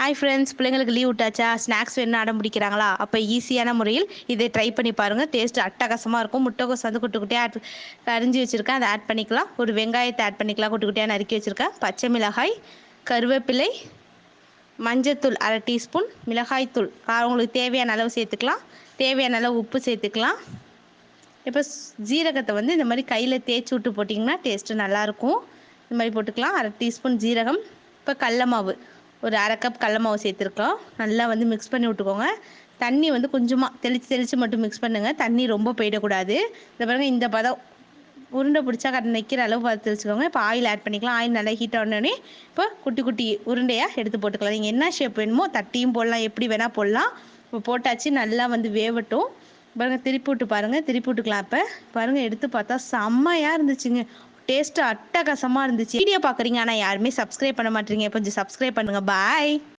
Hi friends, பிள்ளைங்களுக்கு leave விட்டாச்சா? Snacks வேணும்னு அடம் பிடிக்கிறாங்களா? அப்போ ஈஸியான முறையில் இதை ட்ரை பண்ணி பாருங்கள். டேஸ்ட் அட்டகாசமாக இருக்கும். முட்டைகோஸ் வந்து குட்டி குட்டியாக அரிஞ்சு வச்சுருக்கேன், அதை ஆட் பண்ணிக்கலாம். ஒரு வெங்காயத்தை ஆட் பண்ணிக்கலாம், குட்டி குட்டியாக நறுக்கி வச்சுருக்கேன். பச்சை மிளகாய், கருவேப்பிலை, மஞ்சத்தூள் அரை டீஸ்பூன், மிளகாய்த்தூள் உங்களுக்கு தேவையான அளவு சேர்த்துக்கலாம். தேவையான அளவு உப்பு சேர்த்துக்கலாம். இப்போ ஜீரகத்தை வந்து இந்த மாதிரி கையில் தேய்ச்சி விட்டு போட்டிங்கன்னா டேஸ்ட்டு நல்லாயிருக்கும். இந்த மாதிரி போட்டுக்கலாம். அரை டீஸ்பூன் ஜீரகம். இப்போ கடல மாவு ஒரு அரை கப் கடல மாவு சேர்த்துருக்கோம். நல்லா வந்து மிக்ஸ் பண்ணி விட்டுக்கோங்க. தண்ணி வந்து கொஞ்சமாக தெளித்து மட்டும் மிக்ஸ் பண்ணுங்கள். தண்ணி ரொம்ப போயிடக்கூடாது. இந்த பாருங்கள், இந்த பதம் உருண்டை பிடிச்சா நிற்கிற அளவு பார்த்து வச்சுக்கோங்க. இப்போ ஆயில் ஆட் பண்ணிக்கலாம். ஆயில் நல்லா ஹீட் ஆனோடனே இப்போ குட்டி குட்டி உருண்டையாக எடுத்து போட்டுக்கலாம். நீங்கள் என்ன ஷேப் வேணுமோ தட்டியும் போடலாம், எப்படி வேணால் போடலாம். இப்போ போட்டாச்சு, நல்லா வந்து வேவட்டும். பாருங்கள், திருப்பி விட்டு பாருங்கள், திருப்பி விட்டுக்கலாம். இப்போ பாருங்கள், எடுத்து பார்த்தா செம்மையாக இருந்துச்சுங்க. டேஸ்ட்டு அட்டகாசமாக இருந்துச்சு. வீடியோ பார்க்குறீங்க ஆனால் யாருமே சப்ஸ்கிரைப் பண்ண மாட்டீங்க. கொஞ்சம் சப்ஸ்கிரைப் பண்ணுங்கள். பாய்.